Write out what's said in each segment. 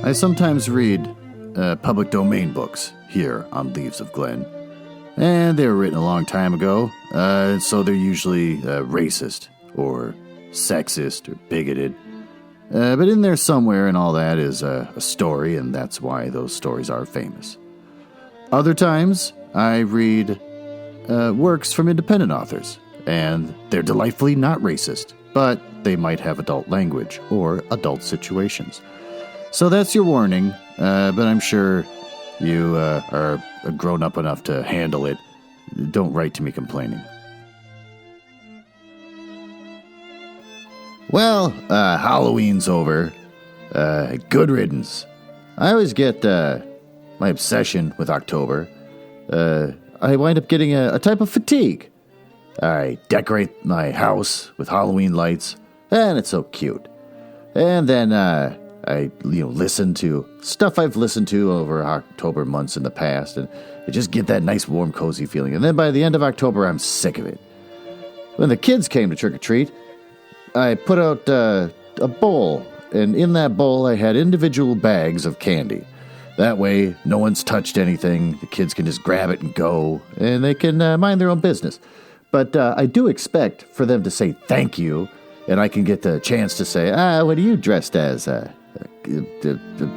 I sometimes read public domain books here on Leaves of Glen, and they were written a long time ago, so they're usually racist or sexist or bigoted. But in there somewhere and all that is a story, and that's why those stories are famous. Other times, I read works from independent authors, and they're delightfully not racist, but they might have adult language or adult situations. So that's your warning, but I'm sure you are grown up enough to handle it. Don't write to me complaining. Well, Halloween's over. Good riddance. I always get my obsession with October. I wind up getting a type of fatigue. I decorate my house with Halloween lights, and it's so cute. And then I listen to stuff I've listened to over October months in the past, and I just get that nice, warm, cozy feeling. And then by the end of October, I'm sick of it. When the kids came to trick-or-treat, I put out a bowl, and in that bowl I had individual bags of candy. That way, no one's touched anything, the kids can just grab it and go, and they can mind their own business. But I do expect for them to say thank you, and I can get the chance to say, what are you dressed as? A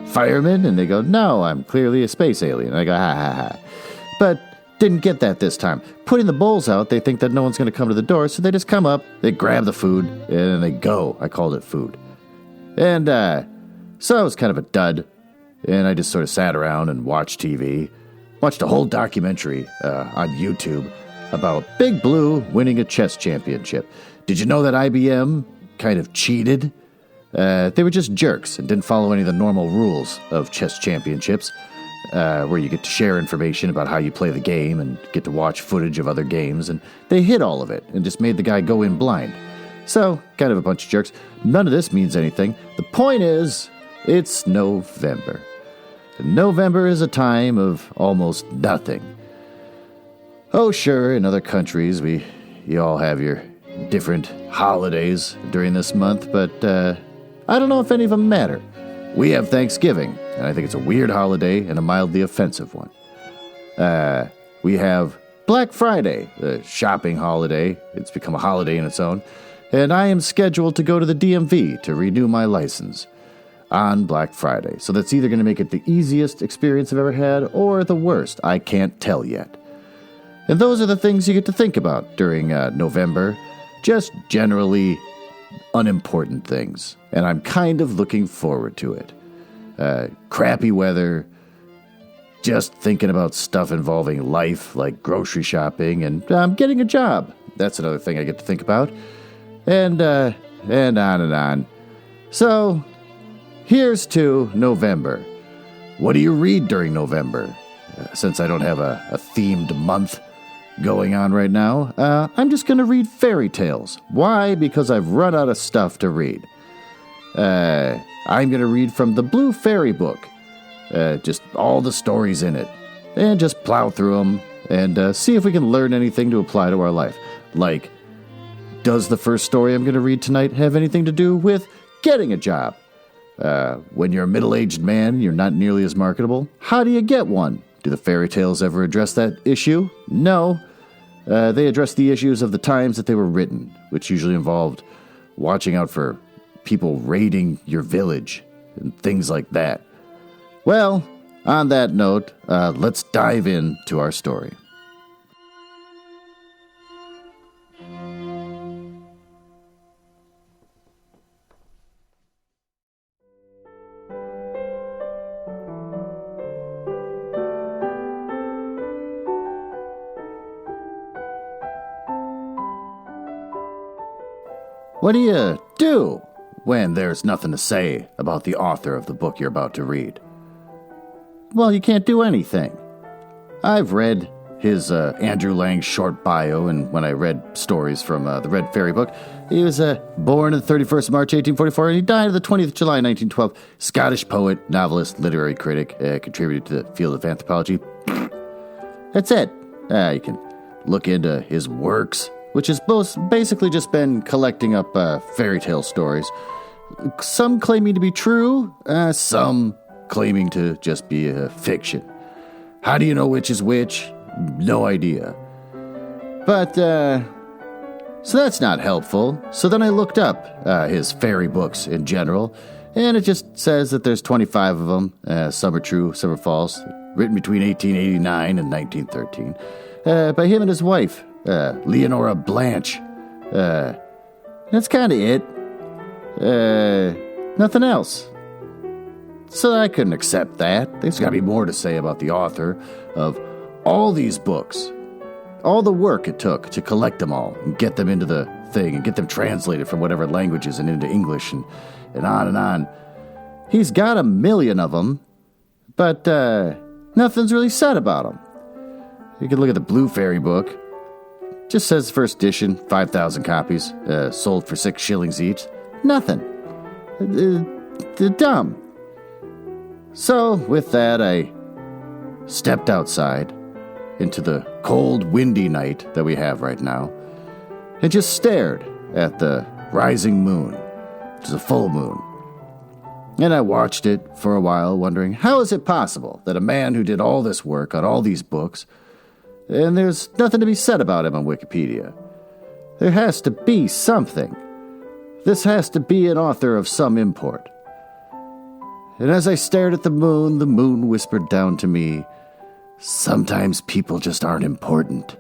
fireman? And they go, no, I'm clearly a space alien. And I go, ha ha ha. But didn't get that this time. Putting the bowls out, they think that no one's going to come to the door, so they just come up, they grab the food, and then they go. I called it food. And so I was kind of a dud, and I just sort of sat around and watched TV. Watched a whole documentary on YouTube about Big Blue winning a chess championship. Did you know that IBM kind of cheated? They were just jerks and didn't follow any of the normal rules of chess championships, where you get to share information about how you play the game and get to watch footage of other games, and they hid all of it and just made the guy go in blind. So, kind of a bunch of jerks. None of this means anything. The point is, it's November. And November is a time of almost nothing. Oh, sure, in other countries, you all have your different holidays during this month, but I don't know if any of them matter. We have Thanksgiving, and I think it's a weird holiday and a mildly offensive one. We have Black Friday, the shopping holiday. It's become a holiday in its own, and I am scheduled to go to the DMV to renew my license on Black Friday. So that's either going to make it the easiest experience I've ever had or the worst. I can't tell yet. And those are the things you get to think about during November. Just generally unimportant things. And I'm kind of looking forward to it. Crappy weather, just thinking about stuff involving life, like grocery shopping, and getting a job. That's another thing I get to think about. And on and on. So, here's to November. What do you read during November? Since I don't have a themed month going on right now, I'm just going to read fairy tales. Why? Because I've run out of stuff to read. I'm going to read from the Blue Fairy book, just all the stories in it, and just plow through them and see if we can learn anything to apply to our life. Like, does the first story I'm going to read tonight have anything to do with getting a job? When you're a middle-aged man, you're not nearly as marketable. How do you get one? Do the fairy tales ever address that issue? No. They address the issues of the times that they were written, which usually involved watching out for people raiding your village and things like that. Well, on that note, let's dive into our story. What do you do when there's nothing to say about the author of the book you're about to read? Well, you can't do anything. I've read his Andrew Lang short bio, and when I read stories from the Red Fairy book, he was born on the 31st of March, 1844, and he died on the 20th of July, 1912. Scottish poet, novelist, literary critic, contributed to the field of anthropology. That's it. You can look into his works, which has basically just been collecting up fairy tale stories. Some claiming to be true, some claiming to just be a fiction. How do you know which is which? No idea. But, so that's not helpful. So then I looked up his fairy books in general, and it just says that there's 25 of them. Some are true, some are false. Written between 1889 and 1913 by him and his wife, Leonora Blanche. That's kind of it. Nothing else. So I couldn't accept that. There's got to be more to say about the author of all these books. All the work it took to collect them all and get them into the thing and get them translated from whatever languages and into English and on and on. He's got 1 million of them, but nothing's really said about them. You can look at the Blue Fairy book. Just says first edition, 5,000 copies, sold for 6 shillings each. Nothing. Dumb. So, with that, I stepped outside into the cold, windy night that we have right now and just stared at the rising moon, which is a full moon. And I watched it for a while, wondering, how is it possible that a man who did all this work on all these books, and there's nothing to be said about him on Wikipedia? There has to be something. This has to be an author of some import. And as I stared at the moon whispered down to me, sometimes people just aren't important.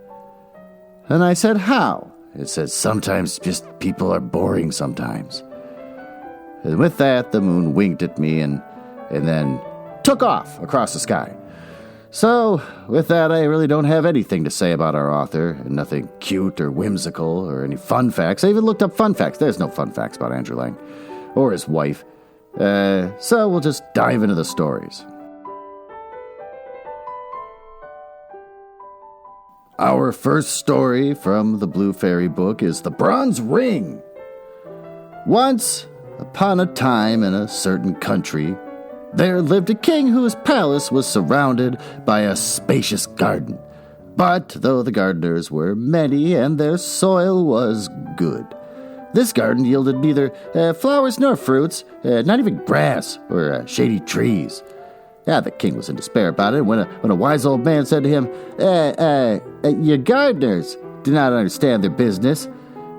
And I said, how? It said, sometimes just people are boring sometimes. And with that, the moon winked at me and then took off across the sky. So, with that, I really don't have anything to say about our author. Nothing cute or whimsical or any fun facts. I even looked up fun facts. There's no fun facts about Andrew Lang or his wife. So we'll just dive into the stories. Our first story from the Blue Fairy book is The Bronze Ring. Once upon a time in a certain country, there lived a king whose palace was surrounded by a spacious garden. But though the gardeners were many and their soil was good, this garden yielded neither flowers nor fruits, not even grass or shady trees. The king was in despair about it when a wise old man said to him, your gardeners do not understand their business,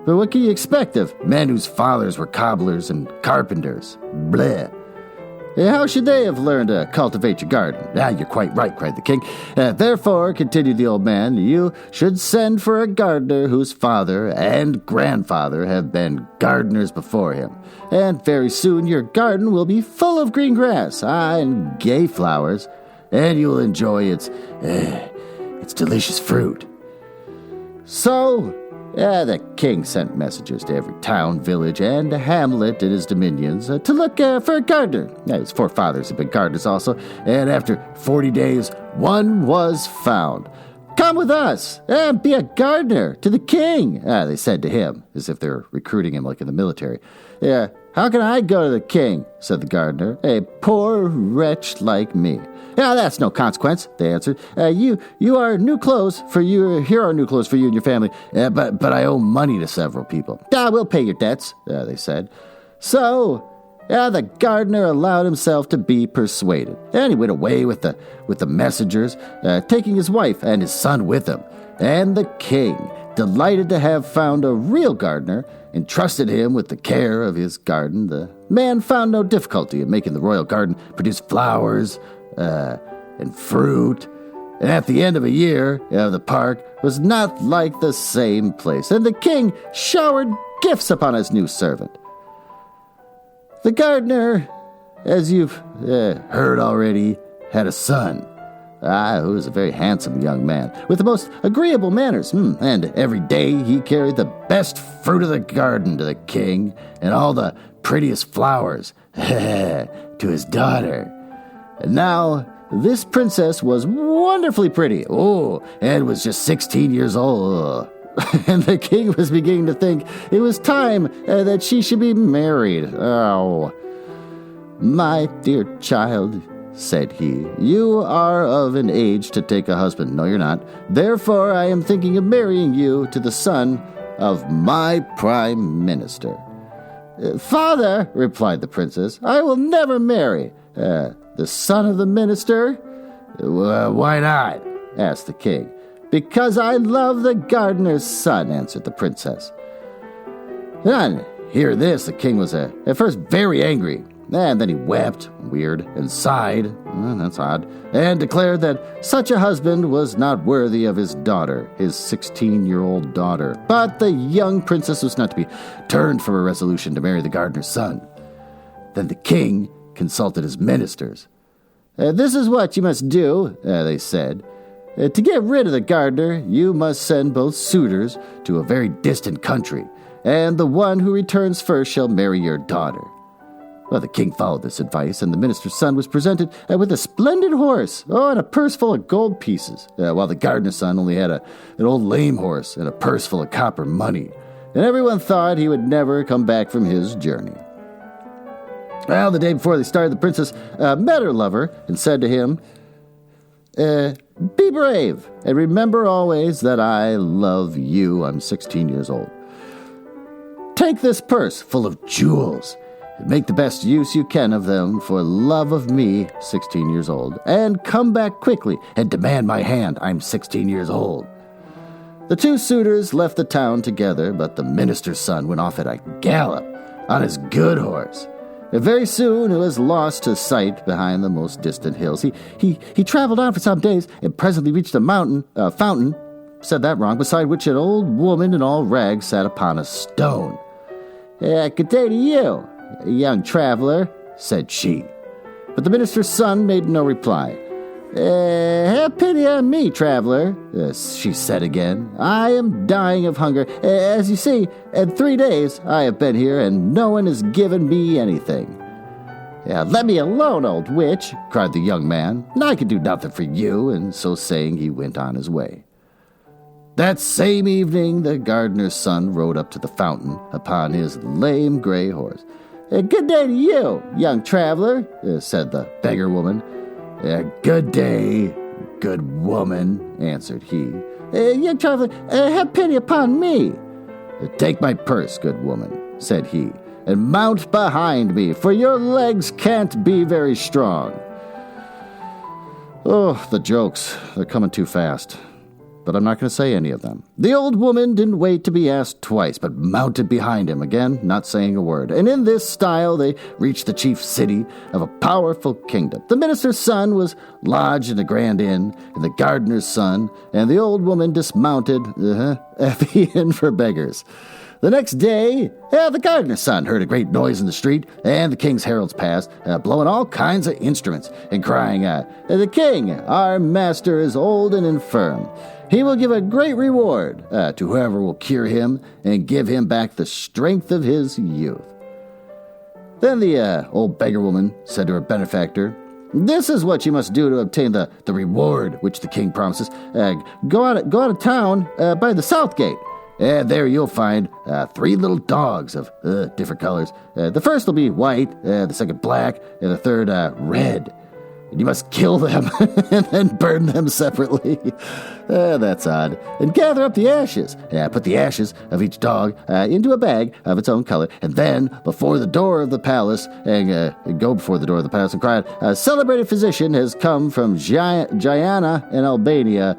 but what can you expect of men whose fathers were cobblers and carpenters? Bleh. How should they have learned to cultivate your garden? You're quite right, cried the king. Therefore, continued the old man, you should send for a gardener whose father and grandfather have been gardeners before him. And very soon your garden will be full of green grass, and gay flowers, and you will enjoy its delicious fruit. So, the king sent messengers to every town, village, and hamlet in his dominions to look for a gardener. His forefathers had been gardeners also, and after 40 days, one was found. Come with us and be a gardener to the king, they said to him, as if they were recruiting him like in the military. How can I go to the king, said the gardener, a poor wretch like me. That's no consequence, they answered. You are new clothes for you. Here are new clothes for you and your family. But I owe money to several people. We'll pay your debts, they said. So, the gardener allowed himself to be persuaded, and he went away with the messengers, taking his wife and his son with him. And the king, delighted to have found a real gardener, entrusted him with the care of his garden. The man found no difficulty in making the royal garden produce flowers and fruit, and at the end of a year, the park was not like the same place, and the king showered gifts upon his new servant. The gardener, as you've heard already, had a son, who was a very handsome young man, with the most agreeable manners, and every day he carried the best fruit of the garden to the king, and all the prettiest flowers to his daughter. And now, this princess was wonderfully pretty, and was just 16 years old. And the king was beginning to think it was time that she should be married. My dear child, said he, you are of an age to take a husband. No, you're not. Therefore, I am thinking of marrying you to the son of my prime minister. "Father," replied the princess, "I will never marry the son of the minister." "Why not?" asked the king. "Because I love the gardener's son," answered the princess. On hearing this, the king was at first very angry, and then he wept, weird, and sighed, that's odd, and declared that such a husband was not worthy of his daughter, his 16-year-old daughter. But the young princess was not to be turned from her resolution to marry the gardener's son. Then the king consulted his ministers. "This is what you must do," they said. "To get rid of the gardener, you must send both suitors to a very distant country, and the one who returns first shall marry your daughter." Well, the king followed this advice, and the minister's son was presented with a splendid horse, and a purse full of gold pieces, while the gardener's son only had an old lame horse and a purse full of copper money, and everyone thought he would never come back from his journey. Well, the day before they started, the princess met her lover and said to him, "Be brave, and remember always that I love you. I'm 16 years old. Take this purse full of jewels, and make the best use you can of them for love of me, 16 years old, and come back quickly and demand my hand. I'm 16 years old." The two suitors left the town together, but the minister's son went off at a gallop on his good horse. And very soon it was lost to sight behind the most distant hills. He traveled on for some days and presently reached a fountain, said that wrong, beside which an old woman in all rags sat upon a stone. "Good day to you, young traveler," said she. But the minister's son made no reply. "Have pity on me, traveler," she said again. "I am dying of hunger. As you see, in 3 days I have been here, and no one has given me anything." "Let me alone, old witch," cried the young man. "I can do nothing for you," and so saying he went on his way. That same evening the gardener's son rode up to the fountain upon his lame gray horse. "Good day to you, young traveler," said the beggar woman. "Good day, good woman," answered he. "Young traveler, have pity upon me." "Take my purse, good woman," said he, "and mount behind me, for your legs can't be very strong." Oh, the jokes, they're coming too fast. But I'm not going to say any of them. The old woman didn't wait to be asked twice, but mounted behind him, again, not saying a word. And in this style they reached the chief city of a powerful kingdom. The minister's son was lodged in a grand inn, and the gardener's son and the old woman dismounted, the inn for beggars. The next day, the gardener's son heard a great noise in the street, and the king's heralds passed, blowing all kinds of instruments, and crying, "The king, our master, is old and infirm. He will give a great reward to whoever will cure him and give him back the strength of his youth." Then the old beggar woman said to her benefactor, "This is what you must do to obtain the reward which the king promises. Go out of town by the south gate. And there you'll find 3 little dogs of different colors. The first will be white, the second black, and the third red. And you must kill them and then burn them separately." That's odd. "And gather up the ashes. Put the ashes of each dog into a bag of its own color, and then before the door of the palace, and go before the door of the palace and cry out, 'A celebrated physician has come from Guyana in Albania.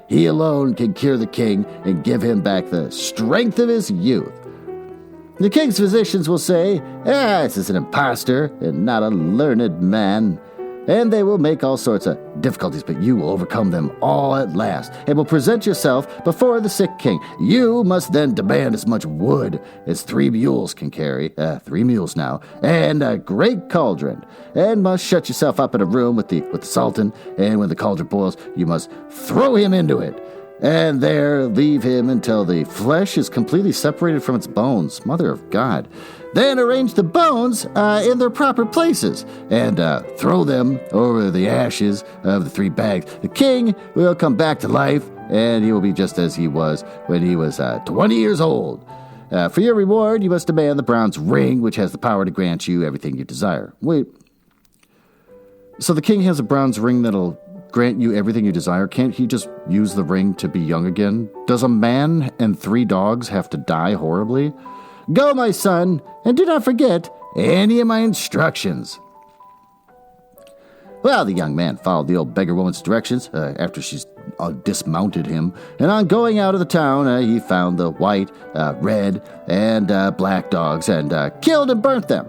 He alone can cure the king and give him back the strength of his youth.' The king's physicians will say, 'This is an impostor and not a learned man.' And they will make all sorts of difficulties, but you will overcome them all at last, and will present yourself before the sick king. You must then demand as much wood as 3 mules can carry, 3 mules now, and a great cauldron, and must shut yourself up in a room with the sultan, and when the cauldron boils, you must throw him into it, and there leave him until the flesh is completely separated from its bones. Mother of God. Then arrange the bones in their proper places, and throw them over the ashes of the 3 bags. The king will come back to life, and he will be just as he was when he was 20 years old. For your reward, you must demand the bronze ring, which has the power to grant you everything you desire." Wait. So the king has a bronze ring that'll grant you everything you desire? Can't he just use the ring to be young again? Does a man and 3 dogs have to die horribly? Go, my son, and do not forget any of my instructions." Well, the young man followed the old beggar woman's directions after she's dismounted him, and on going out of the town, he found the white, red, and black dogs and killed and burnt them.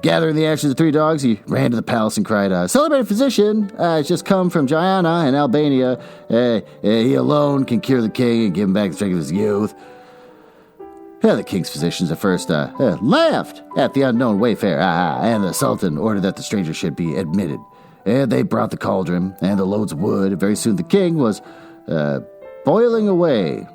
Gathering the ashes of 3 dogs, he ran to the palace and cried, "Celebrated physician has just come from Guyana in Albania. He alone can cure the king and give him back the strength of his youth." The king's physicians at first laughed at the unknown wayfarer, and the sultan ordered that the stranger should be admitted. And they brought the cauldron and the loads of wood, and very soon the king was boiling away.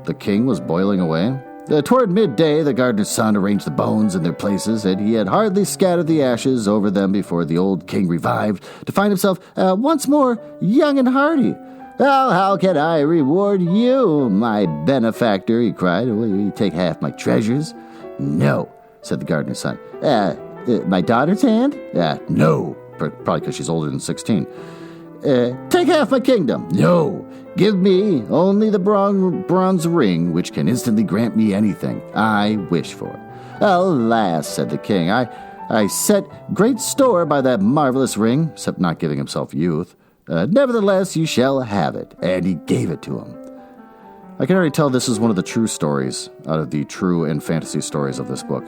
The king was boiling away? Toward midday, the gardener's son arranged the bones in their places, and he had hardly scattered the ashes over them before the old king revived, to find himself once more young and hearty. "Well, how can I reward you, my benefactor?" he cried. "Will you take half my treasures?" "No," said the gardener's son. My daughter's hand?" "No." Probably because she's older than 16. "Take half my kingdom." "No. Give me only the bronze ring, which can instantly grant me anything I wish for." "Alas," said the king, I set great store by that marvelous ring," except not giving himself youth. "Nevertheless, you shall have it." And he gave it to him. I can already tell this is one of the true stories out of the true and fantasy stories of this book.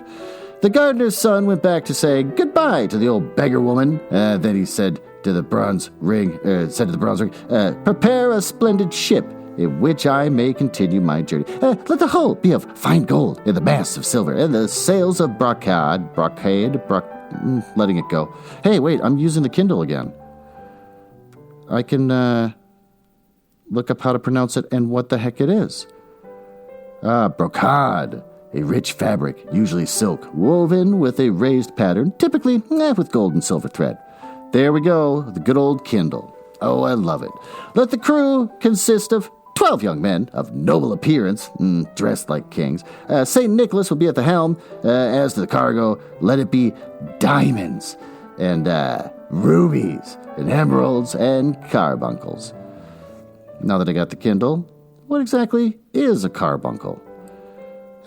The gardener's son went back to say goodbye to the old beggar woman. Then he said to the bronze ring, "Prepare a splendid ship in which I may continue my journey. Let the hull be of fine gold, and the masts of silver, and the sails of letting it go. Hey, wait, I'm using the Kindle again. I can look up how to pronounce it and what the heck it is. Brocade. A rich fabric, usually silk, woven with a raised pattern, typically with gold and silver thread. There we go, the good old Kindle. Oh, I love it. Let the crew consist of 12 young men of noble appearance, dressed like kings. St. Nicholas will be at the helm. As to the cargo, let it be diamonds and rubies and emeralds and carbuncles. Now that I got the Kindle, what exactly is a carbuncle?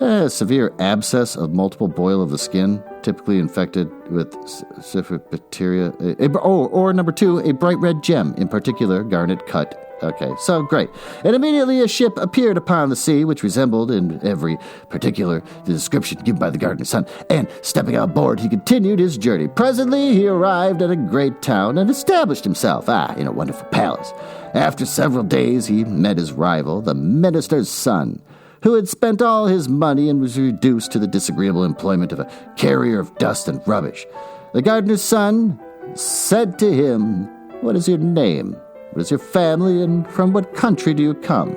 A severe abscess of multiple boil of the skin, typically infected with syphilis bacteria. Or number 2, a bright red gem, in particular garnet cut. Okay, so great. And immediately a ship appeared upon the sea, which resembled in every particular the description given by the gardener's son. And stepping on board, he continued his journey. Presently, he arrived at a great town and established himself, in a wonderful palace. After several days, he met his rival, the minister's son, who had spent all his money and was reduced to the disagreeable employment of a carrier of dust and rubbish. The gardener's son said to him, "What is your name? What is your family, and from what country do you come?"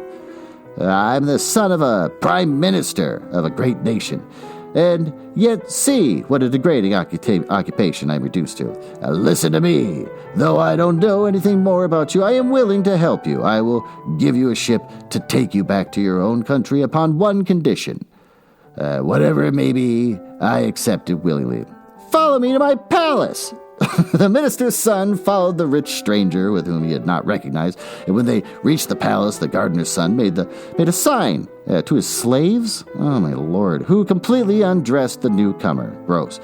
"I'm the son of a prime minister of a great nation, and yet see what a degrading occupation I'm reduced to. Listen to me. Though I don't know anything more about you, I am willing to help you. I will give you a ship to take you back to your own country upon one condition. Whatever it may be, I accept it willingly. Follow me to my palace." The minister's son followed the rich stranger with whom he had not recognized, and when they reached the palace, the gardener's son made a sign to his slaves, oh my lord, who completely undressed the newcomer. Gross.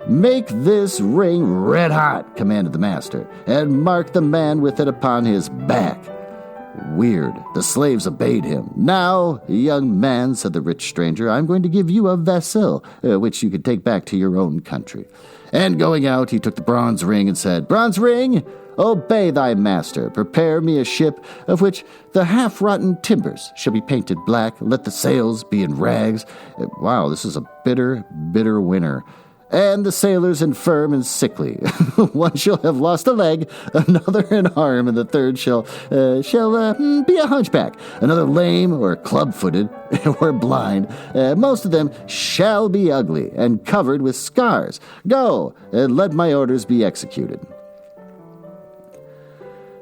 "Make this ring red hot," commanded the master, "and mark the man with it upon his back." Weird. The slaves obeyed him. "Now, young man," said the rich stranger, "I'm going to give you a vessel, which you can take back to your own country." And going out, he took the bronze ring and said, "Bronze ring, obey thy master. Prepare me a ship of which the half-rotten timbers shall be painted black. Let the sails be in rags." Wow, this is a bitter, bitter winter. "And the sailors infirm and sickly. One shall have lost a leg, another an arm, and the third shall be a hunchback, another lame or club-footed or blind. Most of them shall be ugly and covered with scars. Go, and let my orders be executed."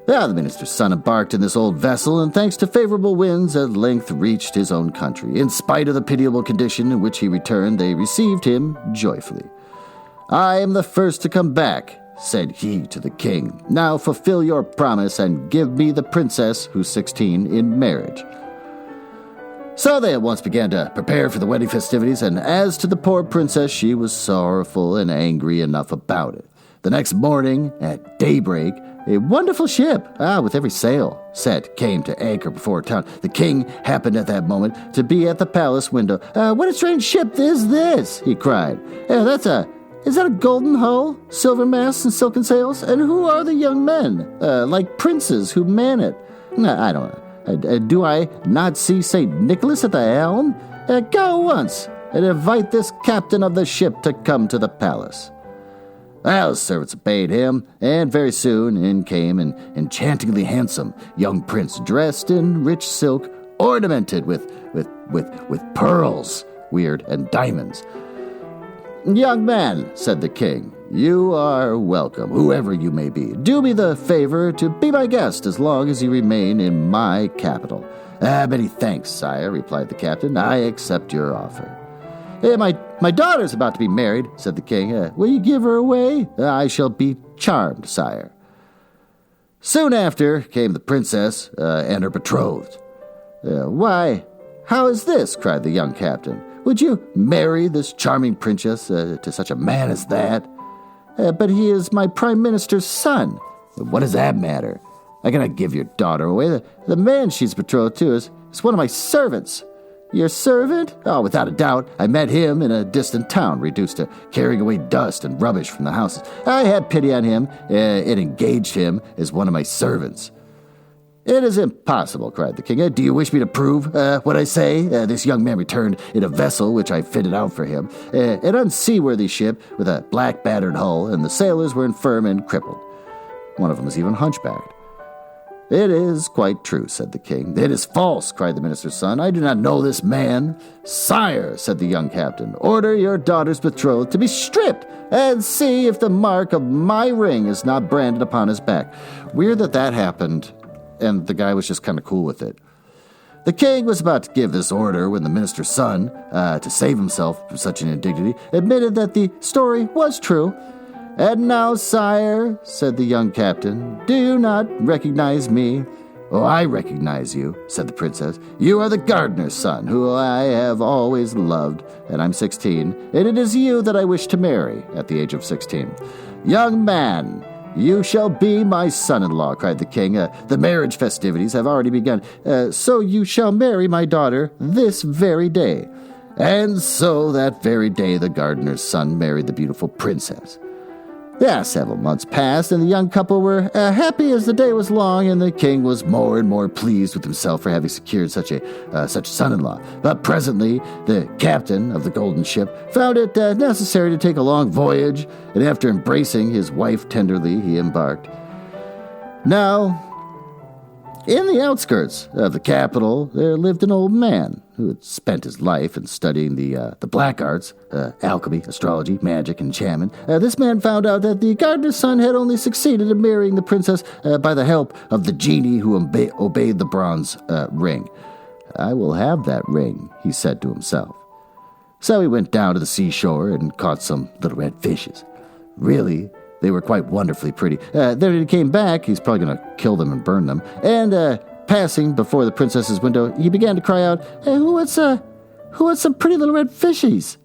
The minister's son embarked in this old vessel, and thanks to favorable winds, at length reached his own country. In spite of the pitiable condition in which he returned, they received him joyfully. "I am the first to come back," said he to the king. "Now fulfill your promise and give me the princess, who's 16, in marriage." So they at once began to prepare for the wedding festivities, and as to the poor princess, she was sorrowful and angry enough about it. The next morning, at daybreak, a wonderful ship, with every sail set, came to anchor before town. The king happened at that moment to be at the palace window. "What a strange ship is this?" he cried. Is that a golden hull, silver masts, and silken sails? And who are the young men, like princes, who man it? I don't know. Do I not see St. Nicholas at the helm? Go once and invite this captain of the ship to come to the palace." Well, the servants obeyed him, and very soon in came an enchantingly handsome young prince dressed in rich silk, ornamented with pearls, weird, and diamonds. "Young man," said the king, "you are welcome, whoever you may be. Do me the favor to be my guest as long as you remain in my capital." "Many thanks, sire," replied the captain. "I accept your offer." My daughter's about to be married," said the king. "Will you give her away?" "I shall be charmed, sire." Soon after came the princess and her betrothed. "Why, how is this?" cried the young captain. "Would you marry this charming princess to such a man as that?" "But he is my prime minister's son." "What does that matter? I cannot give your daughter away. The man she's betrothed to is one of my servants." "Your servant?" "Oh, without a doubt. I met him in a distant town, reduced to carrying away dust and rubbish from the houses. I had pity on him and engaged him as one of my servants." "It is impossible," cried the king. "Do you wish me to prove what I say?" This young man returned in a vessel which I fitted out for him, an unseaworthy ship with a black battered hull, and the sailors were infirm and crippled. One of them was even hunchbacked. "It is quite true," said the king. "It is false," cried the minister's son. "I do not know this man." "Sire," said the young captain, "order your daughter's betrothed to be stripped, and see if the mark of my ring is not branded upon his back." Weird that happened, and the guy was just kind of cool with it. The king was about to give this order when the minister's son, to save himself from such an indignity, admitted that the story was true. "And now, sire," said the young captain, "do you not recognize me?" "Oh, I recognize you," said the princess. "You are the gardener's son, who I have always loved, and I'm 16, and it is you that I wish to marry at the age of 16. "Young man, you shall be my son-in-law," cried the king. "The marriage festivities have already begun, so you shall marry my daughter this very day." And so that very day the gardener's son married the beautiful princess. Several months passed, and the young couple were happy as the day was long, and the king was more and more pleased with himself for having secured such son-in-law. But presently, the captain of the golden ship found it necessary to take a long voyage, and after embracing his wife tenderly, he embarked. Now, in the outskirts of the capital, there lived an old man who had spent his life in studying the black arts, alchemy, astrology, magic, and enchantment. This man found out that the gardener's son had only succeeded in marrying the princess by the help of the genie who obeyed the bronze ring. "I will have that ring," he said to himself. So he went down to the seashore and caught some little red fishes. Really, they were quite wonderfully pretty. Then when he came back, he's probably going to kill them and burn them. And passing before the princess's window, he began to cry out, "Hey, who wants some pretty little red fishies?"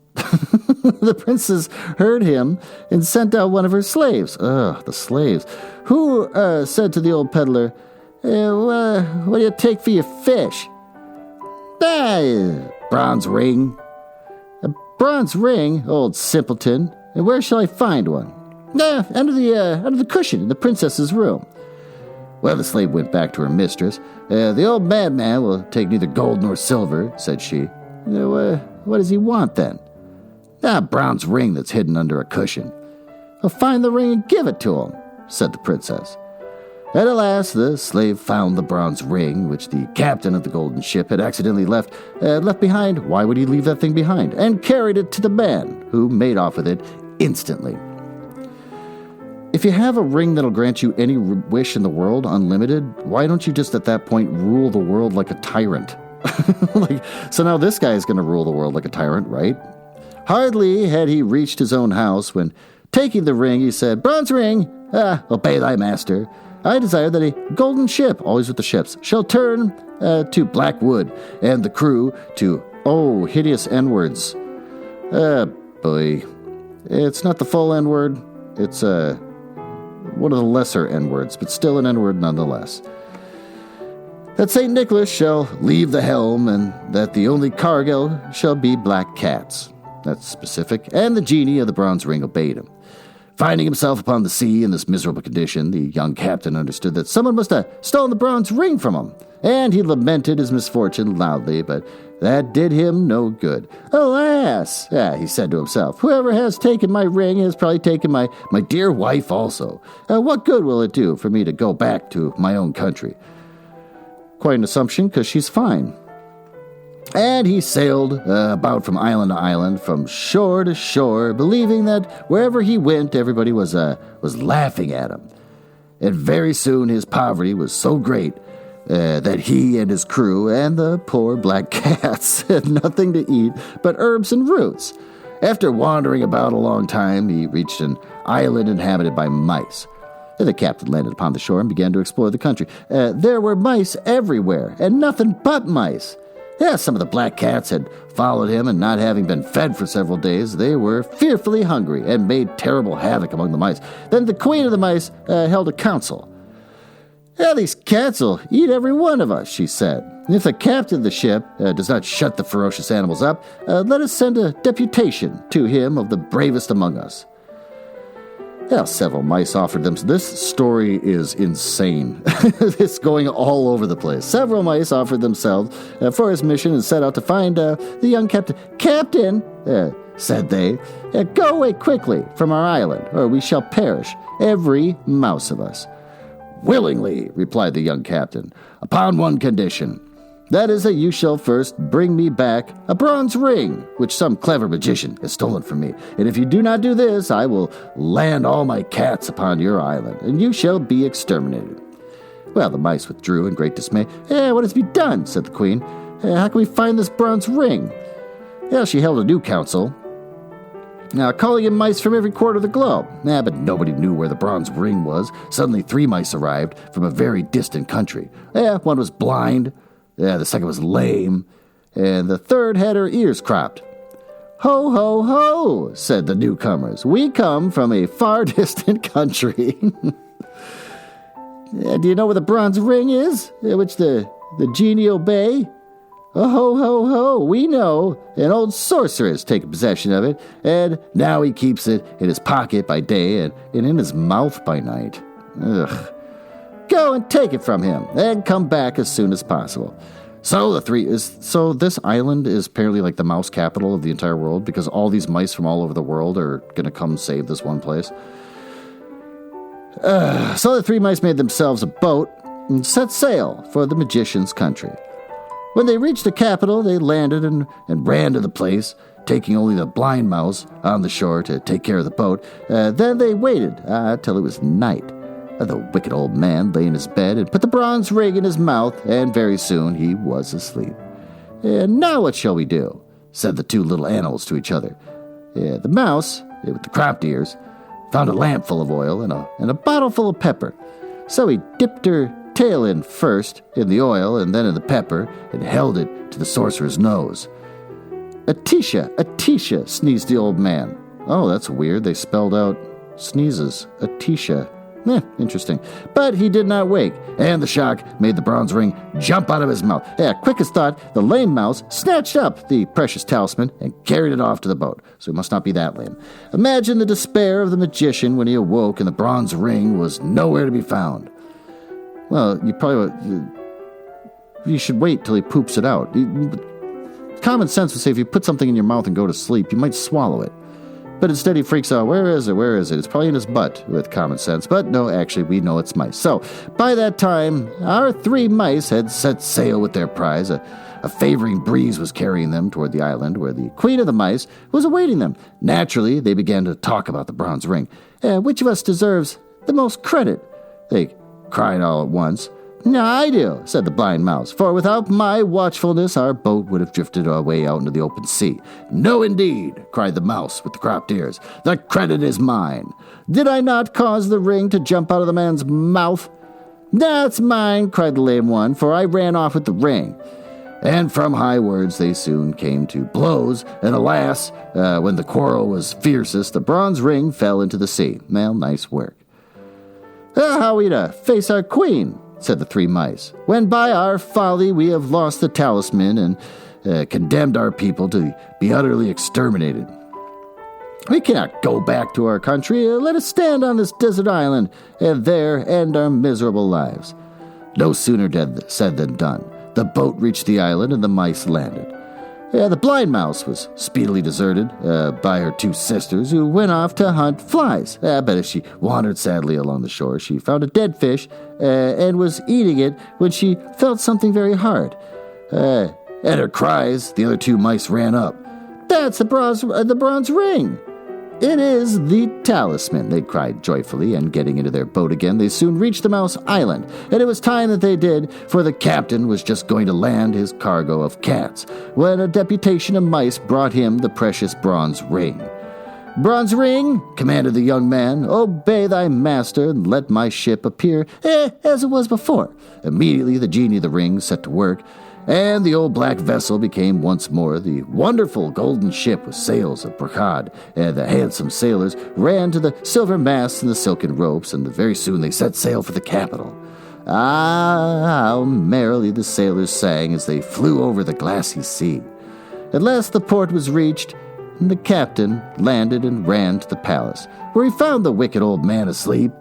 The princess heard him and sent out one of her slaves. The slaves. Who said to the old peddler, "What do you take for your fish?" "Bronze ring." "A bronze ring, old simpleton. And where shall I find one?" Under the cushion in the princess's room." Well, the slave went back to her mistress. "The old madman will take neither gold nor silver," said she. "What does he want, then?" "A bronze ring that's hidden under a cushion." "Well, find the ring and give it to him," said the princess. And at last the slave found the bronze ring, which the captain of the golden ship had accidentally left behind. Why would he leave that thing behind? And carried it to the man, who made off with it instantly. If you have a ring that'll grant you any wish in the world, unlimited, why don't you just at that point rule the world like a tyrant? So now this guy is going to rule the world like a tyrant, right? Hardly had he reached his own house when, taking the ring, he said, "Bronze ring, obey thy master. I desire that a golden ship, always with the ships, shall turn to black wood, and the crew to, hideous N-words. Boy. It's not the full N-word. It's one of the lesser N-words, but still an N-word nonetheless. That St. Nicholas shall leave the helm, and that the only cargo shall be black cats. That's specific, and the genie of the bronze ring obeyed him. Finding himself upon the sea in this miserable condition, the young captain understood that someone must have stolen the bronze ring from him, and he lamented his misfortune loudly, but that did him no good. Alas, he said to himself, whoever has taken my ring has probably taken my dear wife also. What good will it do for me to go back to my own country? Quite an assumption, because she's fine. And he sailed about from island to island, from shore to shore, believing that wherever he went, everybody was laughing at him. And very soon his poverty was so great that he and his crew and the poor black cats had nothing to eat but herbs and roots. After wandering about a long time, he reached an island inhabited by mice. The captain landed upon the shore and began to explore the country. There were mice everywhere, and nothing but mice. Some of the black cats had followed him, and not having been fed for several days, they were fearfully hungry and made terrible havoc among the mice. Then the queen of the mice held a council. These cats will eat every one of us, she said. If the captain of the ship does not shut the ferocious animals up, let us send a deputation to him of the bravest among us. Several mice offered them. This story is insane. It's going all over the place. Several mice offered themselves for his mission and set out to find the young captain. Captain, said they, go away quickly from our island, or we shall perish, every mouse of us. Willingly, replied the young captain, upon one condition. That is that you shall first bring me back a bronze ring, which some clever magician has stolen from me. And if you do not do this, I will land all my cats upon your island, and you shall be exterminated. Well, the mice withdrew in great dismay. What is to be done? Said the queen. How can we find this bronze ring? She held a new council, calling in mice from every quarter of the globe. But nobody knew where the bronze ring was. Suddenly 3 mice arrived from a very distant country. One was blind. The second was lame, and the third had her ears cropped. Ho, ho, ho, said the newcomers. We come from a far distant country. Do you know where the bronze ring is, which the genie obey? Oh, ho, ho, ho, we know. An old sorcerer has taken possession of it, and now he keeps it in his pocket by day and in his mouth by night. Ugh. Go and take it from him, and come back as soon as possible. So this island is apparently like the mouse capital of the entire world, because all these mice from all over the world are going to come save this one place. So the 3 mice made themselves a boat and set sail for the magician's country. When they reached the capital, they landed and ran to the place, taking only the blind mouse on the shore to take care of the boat. Then they waited till it was night. The wicked old man lay in his bed and put the bronze ring in his mouth, and very soon he was asleep. Now what shall we do? Said the 2 little animals to each other. The mouse, with the cropped ears, found a lamp full of oil and a bottle full of pepper. So he dipped her tail in first in the oil and then in the pepper, and held it to the sorcerer's nose. Atisha, sneezed the old man. Oh, that's weird. They spelled out sneezes. Atisha. Interesting. But he did not wake, and the shock made the bronze ring jump out of his mouth. Quick as thought, the lame mouse snatched up the precious talisman and carried it off to the boat. So it must not be that lame. Imagine the despair of the magician when he awoke and the bronze ring was nowhere to be found. Well, you should wait till he poops it out. Common sense would say if you put something in your mouth and go to sleep, you might swallow it. But instead he freaks out, where is it? It's probably in his butt, with common sense. But no, actually, we know it's mice. So, by that time, our 3 mice had set sail with their prize. A favoring breeze was carrying them toward the island, where the queen of the mice was awaiting them. Naturally, they began to talk about the bronze ring. Which of us deserves the most credit? They cried all at once. No, I do, said the blind mouse, for without my watchfulness our boat would have drifted away out into the open sea. No, indeed, cried the mouse with the cropped ears. The credit is mine. Did I not cause the ring to jump out of the man's mouth? "That's mine," cried the lame one, "for I ran off with the ring." And from high words they soon came to blows, and alas, when the quarrel was fiercest, the bronze ring fell into the sea. Well, nice work. "How are we to face our queen?" said the three mice, "when by our folly we have lost the talisman and condemned our people to be utterly exterminated. We cannot go back to our country. Let us stand on this desert island, and there end our miserable lives." No sooner said than done. The boat reached the island, and the mice landed. The blind mouse was speedily deserted by her two sisters, who went off to hunt flies. But as she wandered sadly along the shore, she found a dead fish and was eating it when she felt something very hard. At her cries, the other two mice ran up. "That's the bronze ring!" "It is the talisman," they cried joyfully, and getting into their boat again, they soon reached the Mouse Island, and it was time that they did, for the captain was just going to land his cargo of cats, when a deputation of mice brought him the precious bronze ring. "Bronze ring," commanded the young man, "obey thy master, and let my ship appear as it was before." Immediately the genie of the ring set to work, and the old black vessel became once more the wonderful golden ship with sails of brocade, and the handsome sailors ran to the silver masts and the silken ropes, and very soon they set sail for the capital. Ah, how merrily the sailors sang as they flew over the glassy sea. At last the port was reached, and the captain landed and ran to the palace, where he found the wicked old man asleep.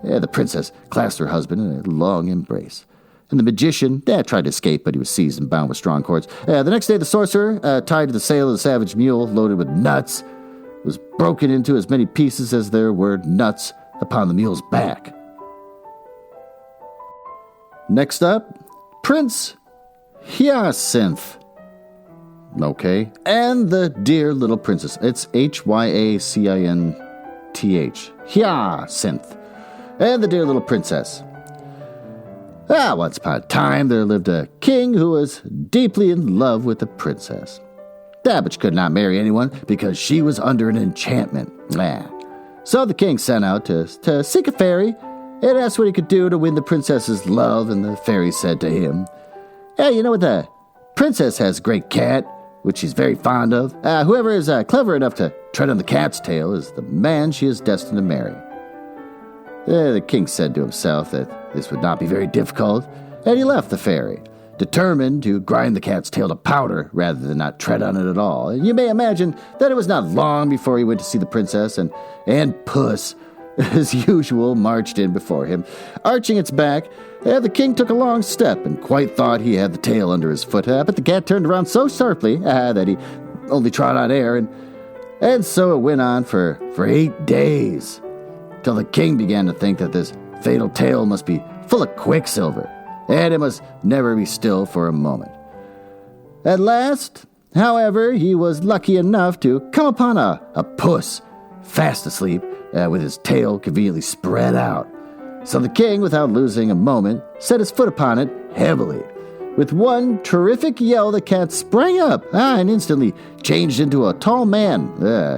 The princess clasped her husband in a long embrace. And the magician tried to escape, but he was seized and bound with strong cords. The next day, the sorcerer, tied to the sail of the savage mule, loaded with nuts, was broken into as many pieces as there were nuts upon the mule's back. Next up, Prince Hyacinth. Okay. And the dear little princess. It's Hyacinth. Hyacinth. And the dear little princess. Once upon a time, there lived a king who was deeply in love with a princess. But she could not marry anyone because she was under an enchantment. So the king sent out to seek a fairy and asked what he could do to win the princess's love, and the fairy said to him, "Hey, you know what? The princess has a great cat, which she's very fond of. Whoever is clever enough to tread on the cat's tail is the man she is destined to marry." The king said to himself that this would not be very difficult, and he left the fairy, determined to grind the cat's tail to powder rather than not tread on it at all. And you may imagine that it was not long before he went to see the princess, and Puss, as usual, marched in before him, arching its back. The king took a long step and quite thought he had the tail under his foot, but the cat turned around so sharply that he only trod on air, and so it went on for 8 days, till the king began to think that this fatal tail must be full of quicksilver, and it must never be still for a moment. At last, however, he was lucky enough to come upon a puss fast asleep with his tail conveniently spread out. So the king, without losing a moment, set his foot upon it heavily. With one terrific yell, the cat sprang up and instantly changed into a tall man,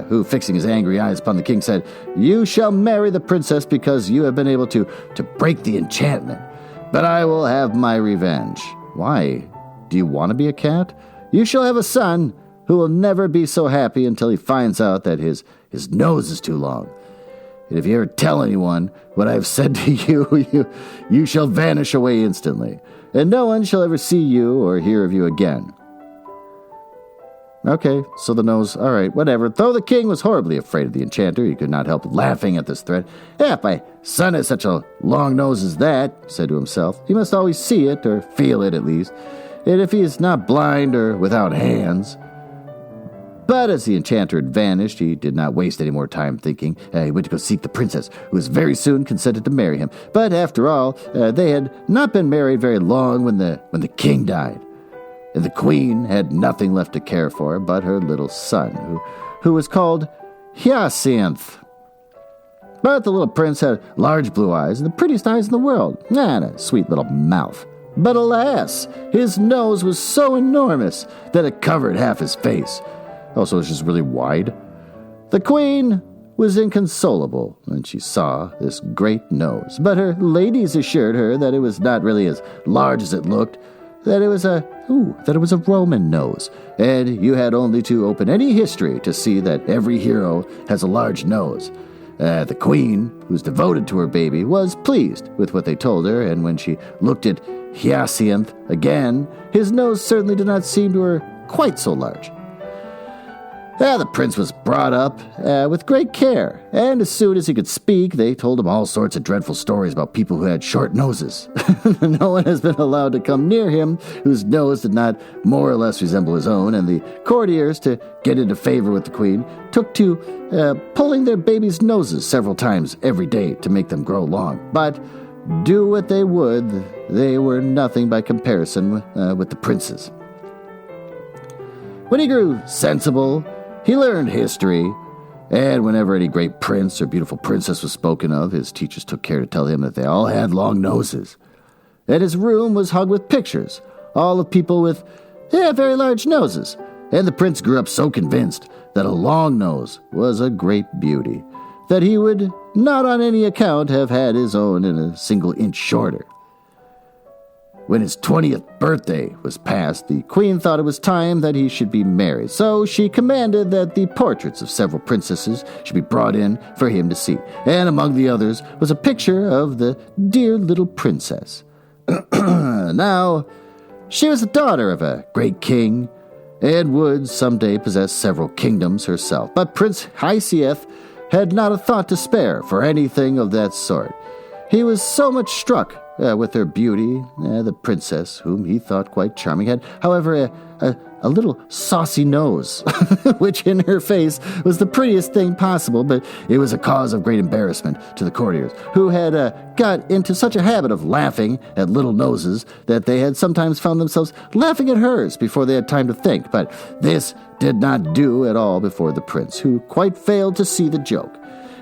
who, fixing his angry eyes upon the king, said, "You shall marry the princess because you have been able to break the enchantment. But I will have my revenge." "Why? Do you want to be a cat?" "You shall have a son who will never be so happy until he finds out that his nose is too long. And if you ever tell anyone what I have said to you, you shall vanish away instantly, and no one shall ever see you or hear of you again." Okay, so the nose, all right, whatever. Though the king was horribly afraid of the enchanter, he could not help laughing at this threat. "If my son has such a long nose as that," he said to himself, "he must always see it, or feel it at least, and if he is not blind or without hands." But as the enchanter had vanished, he did not waste any more time thinking. He went to go seek the princess, who was very soon consented to marry him. But after all, they had not been married very long when the king died. And the queen had nothing left to care for but her little son, who was called Hyacinth. But the little prince had large blue eyes and the prettiest eyes in the world, and a sweet little mouth. But alas, his nose was so enormous that it covered half his face. Also, it's just really wide. The queen was inconsolable when she saw this great nose. But her ladies assured her that it was not really as large as it looked, that it was a Roman nose, and you had only to open any history to see that every hero has a large nose. The queen, who's devoted to her baby, was pleased with what they told her, and when she looked at Hyacinth again, his nose certainly did not seem to her quite so large. The prince was brought up with great care, and as soon as he could speak, they told him all sorts of dreadful stories about people who had short noses. No one has been allowed to come near him whose nose did not more or less resemble his own, and the courtiers, to get into favor with the queen, took to pulling their babies' noses several times every day to make them grow long. But do what they would, they were nothing by comparison with the prince's. When he grew sensible, he learned history, and whenever any great prince or beautiful princess was spoken of, his teachers took care to tell him that they all had long noses. And his room was hung with pictures, all of people with very large noses, and the prince grew up so convinced that a long nose was a great beauty, that he would not on any account have had his own in a single inch shorter. When his 20th birthday was passed, the queen thought it was time that he should be married, so she commanded that the portraits of several princesses should be brought in for him to see, and among the others was a picture of the dear little princess. Now, she was the daughter of a great king, and would someday possess several kingdoms herself, but Prince Hyacinth had not a thought to spare for anything of that sort. He was so much struck with her beauty. The princess, whom he thought quite charming, had, however, a little saucy nose, which in her face was the prettiest thing possible, but it was a cause of great embarrassment to the courtiers, who had got into such a habit of laughing at little noses that they had sometimes found themselves laughing at hers before they had time to think. But this did not do at all before the prince, who quite failed to see the joke,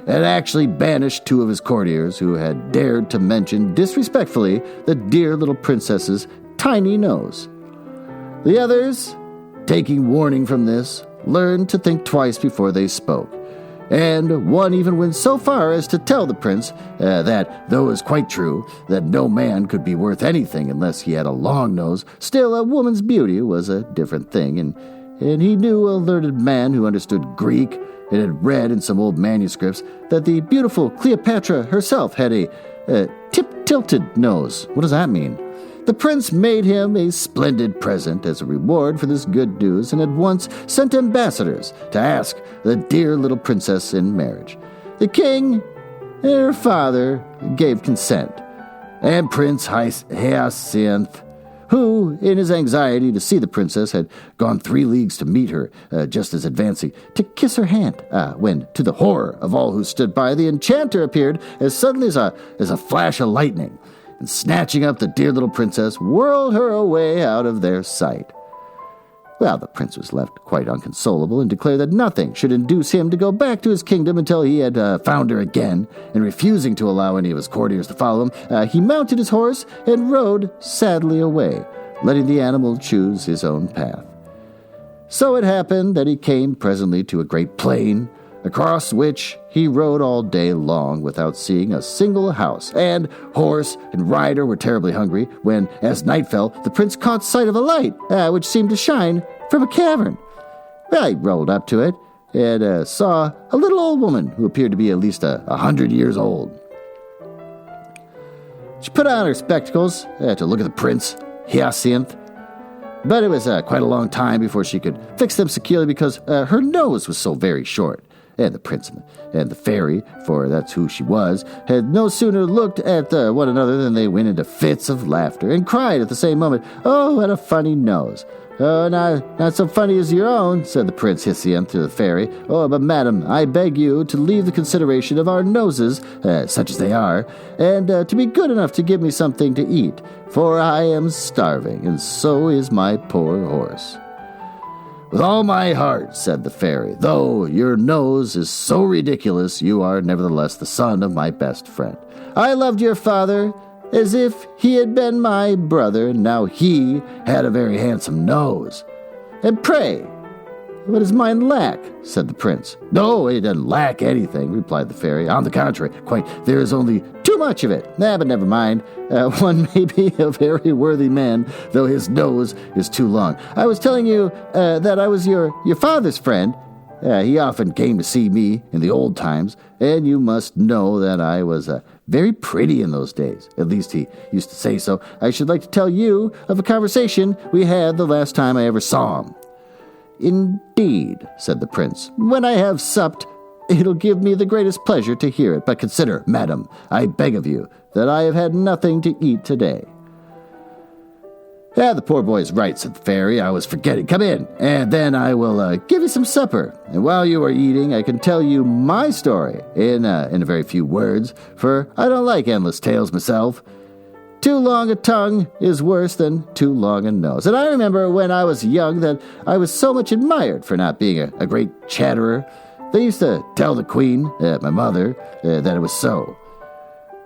and actually banished 2 of his courtiers who had dared to mention disrespectfully the dear little princess's tiny nose. The others, taking warning from this, learned to think twice before they spoke, and one even went so far as to tell the prince that, though it was quite true that no man could be worth anything unless he had a long nose, still a woman's beauty was a different thing, and he knew a learned man who understood Greek and had read in some old manuscripts that the beautiful Cleopatra herself had a tip-tilted nose. What does that mean? The prince made him a splendid present as a reward for this good news, and at once sent ambassadors to ask the dear little princess in marriage. The king and her father gave consent, and Prince Hyacinth, who, in his anxiety to see the princess, had gone 3 leagues to meet her, just as advancing to kiss her hand, when, to the horror of all who stood by, the enchanter appeared as suddenly as a flash of lightning, and snatching up the dear little princess, whirled her away out of their sight. Well, the prince was left quite inconsolable, and declared that nothing should induce him to go back to his kingdom until he had found her again, and refusing to allow any of his courtiers to follow him, he mounted his horse and rode sadly away, letting the animal choose his own path. So it happened that he came presently to a great plain, across which he rode all day long without seeing a single house, and horse and rider were terribly hungry, when, as night fell, the prince caught sight of a light, which seemed to shine from a cavern. Well, he rode up to it, and saw a little old woman who appeared to be at least 100 years old. She put on her spectacles to look at the prince, Hyacinth, but it was quite a long time before she could fix them securely because her nose was so very short. And the prince and the fairy, for that's who she was, had no sooner looked at one another than they went into fits of laughter and cried at the same moment, "Oh, what a funny nose!" "Oh, not so funny as your own," said the Prince Hyacinth to the fairy. "Oh, but madam, I beg you to leave the consideration of our noses, such as they are, and to be good enough to give me something to eat, for I am starving, and so is my poor horse." "With all my heart," said the fairy, "though your nose is so ridiculous, you are nevertheless the son of my best friend. I loved your father as if he had been my brother, and now he had a very handsome nose. And pray, what does mine lack?" said the prince. "No, it doesn't lack anything," replied the fairy. "On the contrary, there is only too much of it. But never mind. One may be a very worthy man, though his nose is too long. I was telling you that I was your father's friend. He often came to see me in the old times, and you must know that I was very pretty in those days. At least he used to say so. I should like to tell you of a conversation we had the last time I ever saw him." "Indeed," said the prince. "When I have supped, it'll give me the greatest pleasure to hear it. But consider, madam, I beg of you, that I have had nothing to eat today." "The poor boy's right," said the fairy. "I was forgetting. Come in, and then I will give you some supper. And while you are eating, I can tell you my story in a very few words, for I don't like endless tales myself. Too long a tongue is worse than too long a nose. And I remember when I was young that I was so much admired for not being a great chatterer. They used to tell the queen, my mother, that it was so.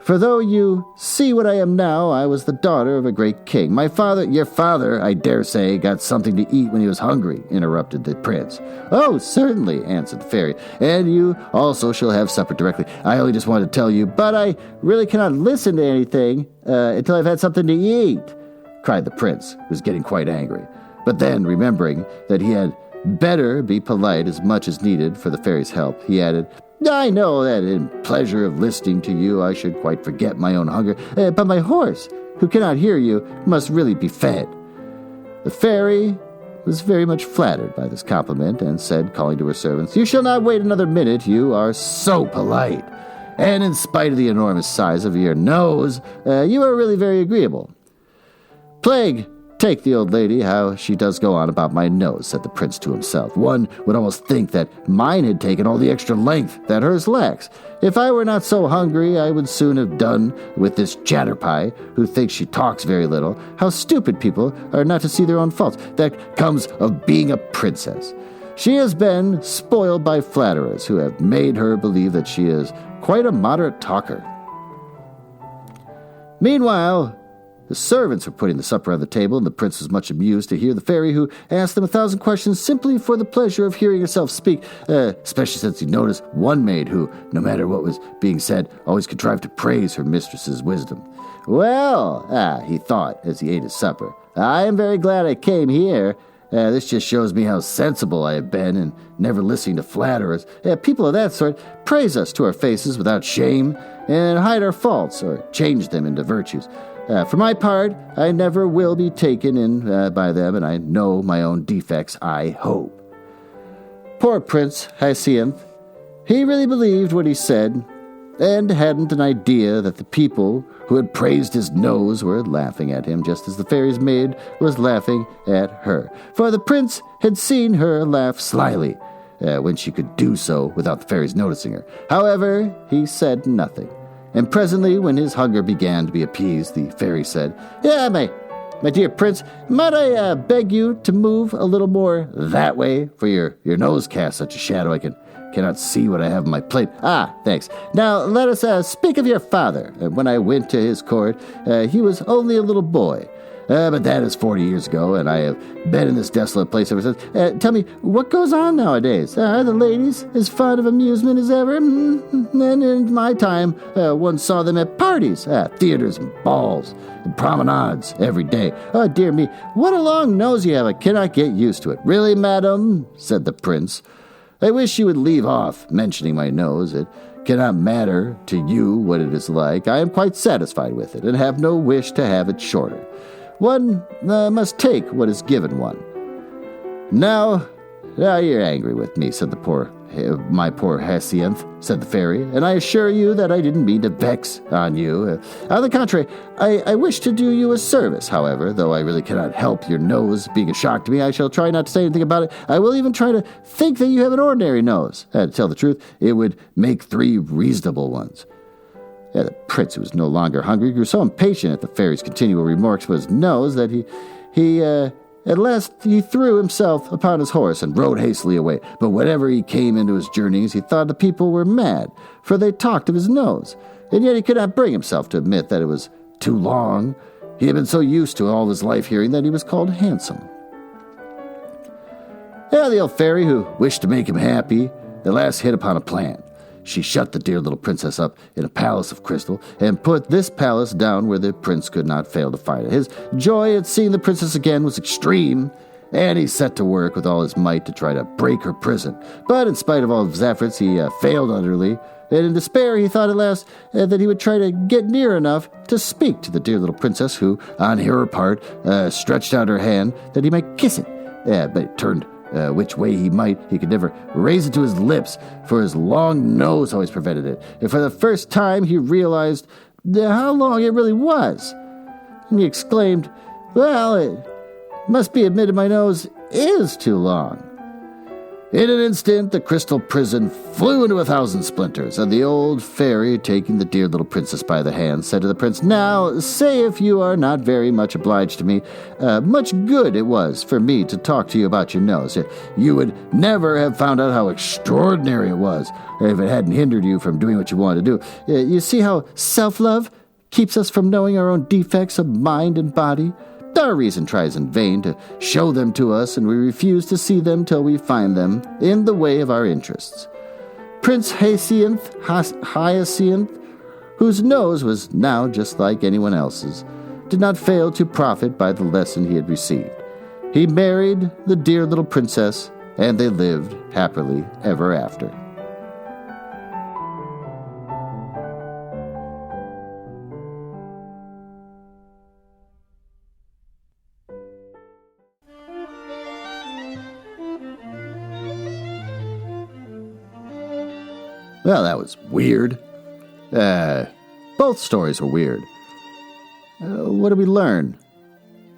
For though you see what I am now, I was the daughter of a great king. My father—" "Your father, I dare say, got something to eat when he was hungry," interrupted the prince. "Oh, certainly," answered the fairy, "and you also shall have supper directly. I only just wanted to tell you, but I really cannot listen to anything until I've had something to eat," cried the prince, who was getting quite angry. But then, remembering that he had better be polite as much as needed for the fairy's help, he added, "I know that in pleasure of listening to you I should quite forget my own hunger, but my horse, who cannot hear you, must really be fed." The fairy was very much flattered by this compliment and said, calling to her servants, "You shall not wait another minute, you are so polite. And in spite of the enormous size of your nose, you are really very agreeable. Plague take the old lady, how she does go on about my nose," said the prince to himself. "One would almost think that mine had taken all the extra length that hers lacks. If I were not so hungry, I would soon have done with this chatterpie, who thinks she talks very little. How stupid people are not to see their own faults. That comes of being a princess. She has been spoiled by flatterers, who have made her believe that she is quite a moderate talker." Meanwhile, the servants were putting the supper on the table, and the prince was much amused to hear the fairy, who asked them 1,000 questions simply for the pleasure of hearing herself speak, especially since he noticed one maid who, no matter what was being said, always contrived to praise her mistress's wisdom. "Well," he thought as he ate his supper, "I am very glad I came here. This just shows me how sensible I have been in never listening to flatterers. People of that sort praise us to our faces without shame and hide our faults or change them into virtues. For my part, I never will be taken in by them, and I know my own defects, I hope." Poor Prince Hyacinth. He really believed what he said, and hadn't an idea that the people who had praised his nose were laughing at him, just as the fairy's maid was laughing at her. For the prince had seen her laugh slyly, when she could do so without the fairy's noticing her. However, he said nothing. And presently, when his hunger began to be appeased, the fairy said, my dear prince, might I beg you to move a little more that way, for your nose casts such a shadow I cannot see what I have on my plate. Thanks. Now let us speak of your father. When I went to his court, he was only a little boy. But that is 40 years ago, and I have been in this desolate place ever since. Tell me, what goes on nowadays? Are the ladies as fond of amusement as ever? And in my time, one saw them at parties, theaters and balls, and promenades every day. Oh, dear me, what a long nose you have. I cannot get used to it. Really, madam, said the prince, I wish you would leave off mentioning my nose. It cannot matter to you what it is like. I am quite satisfied with it, and have no wish to have it shorter. One must take what is given one. Now you're angry with me, said my poor Hyacinth, said the fairy, and I assure you that I didn't mean to vex on you. On the contrary, I wish to do you a service, however, though I really cannot help your nose being a shock to me. I shall try not to say anything about it. I will even try to think that you have an ordinary nose. To tell the truth, it would make 3 reasonable ones. The prince, who was no longer hungry, grew so impatient at the fairy's continual remarks about his nose that at last he threw himself upon his horse and rode hastily away. But whenever he came into his journeys, he thought the people were mad, for they talked of his nose, and yet he could not bring himself to admit that it was too long. He had been so used to all his life hearing that he was called handsome. Yeah, the old fairy, who wished to make him happy, at last hit upon a plan. She shut the dear little princess up in a palace of crystal and put this palace down where the prince could not fail to find it. His joy at seeing the princess again was extreme, and he set to work with all his might to try to break her prison. But in spite of all of his efforts, he failed utterly, and in despair he thought at last that he would try to get near enough to speak to the dear little princess, who, on her part, stretched out her hand that he might kiss it. But it turned which way he might, he could never raise it to his lips, for his long nose always prevented it. And for the first time he realized how long it really was. And he exclaimed, "Well, it must be admitted my nose is too long." In an instant, the crystal prison flew into 1,000 splinters, and the old fairy, taking the dear little princess by the hand, said to the prince, "Now, say if you are not very much obliged to me, much good it was for me to talk to you about your nose. You would never have found out how extraordinary it was if it hadn't hindered you from doing what you wanted to do. You see how self-love keeps us from knowing our own defects of mind and body? Our reason tries in vain to show them to us, and we refuse to see them till we find them in the way of our interests. Prince Hyacinth, whose nose was now just like anyone else's, did not fail to profit by the lesson he had received. He married the dear little princess, and they lived happily ever after." Well, that was weird. Both stories were weird. What did we learn?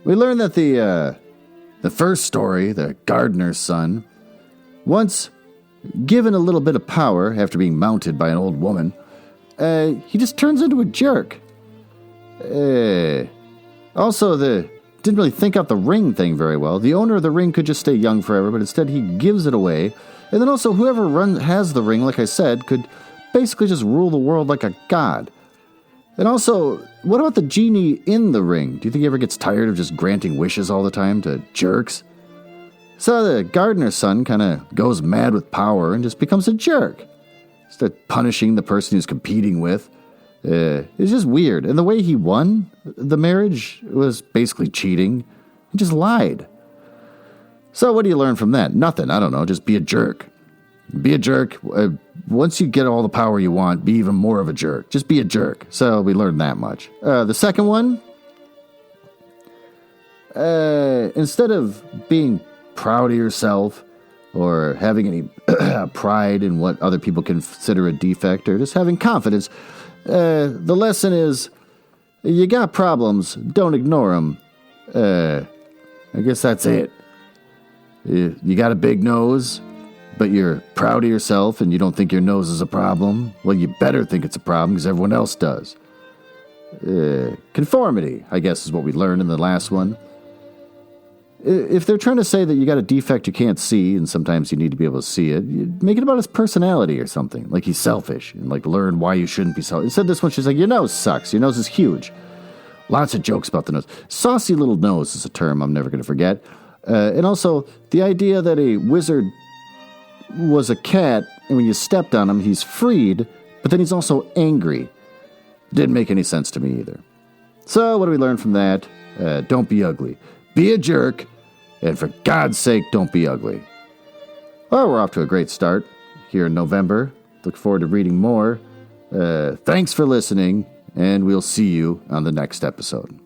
We learned that the first story, the gardener's son, once given a little bit of power after being mounted by an old woman, he just turns into a jerk. Also, didn't really think out the ring thing very well. The owner of the ring could just stay young forever, but instead he gives it away. And then also, whoever has the ring, like I said, could basically just rule the world like a god. And also, what about the genie in the ring? Do you think he ever gets tired of just granting wishes all the time to jerks? So the gardener's son kind of goes mad with power and just becomes a jerk. Starts punishing the person he's competing with. It's just weird. And the way he won the marriage was basically cheating. He just lied. So what do you learn from that? Nothing. I don't know. Just be a jerk. Be a jerk. Once you get all the power you want, be even more of a jerk. Just be a jerk. So we learned that much. The second one, instead of being proud of yourself or having any pride in what other people consider a defect or just having confidence, the lesson is, you got problems, don't ignore them. I guess that's it. You got a big nose, but you're proud of yourself and you don't think your nose is a problem. Well, you better think it's a problem because everyone else does. Conformity, I guess, is what we learned in the last one. If they're trying to say that you got a defect you can't see, and sometimes you need to be able to see it, make it about his personality or something. Like he's selfish, and like learn why you shouldn't be selfish. Instead, this one, she's like, your nose sucks. Your nose is huge. Lots of jokes about the nose. Saucy little nose is a term I'm never going to forget. And also, the idea that a wizard was a cat, and when you stepped on him, he's freed, but then he's also angry. Didn't make any sense to me either. So, what do we learn from that? Don't be ugly. Be a jerk, and for God's sake, don't be ugly. Well, we're off to a great start here in November. Look forward to reading more. Thanks for listening, and we'll see you on the next episode.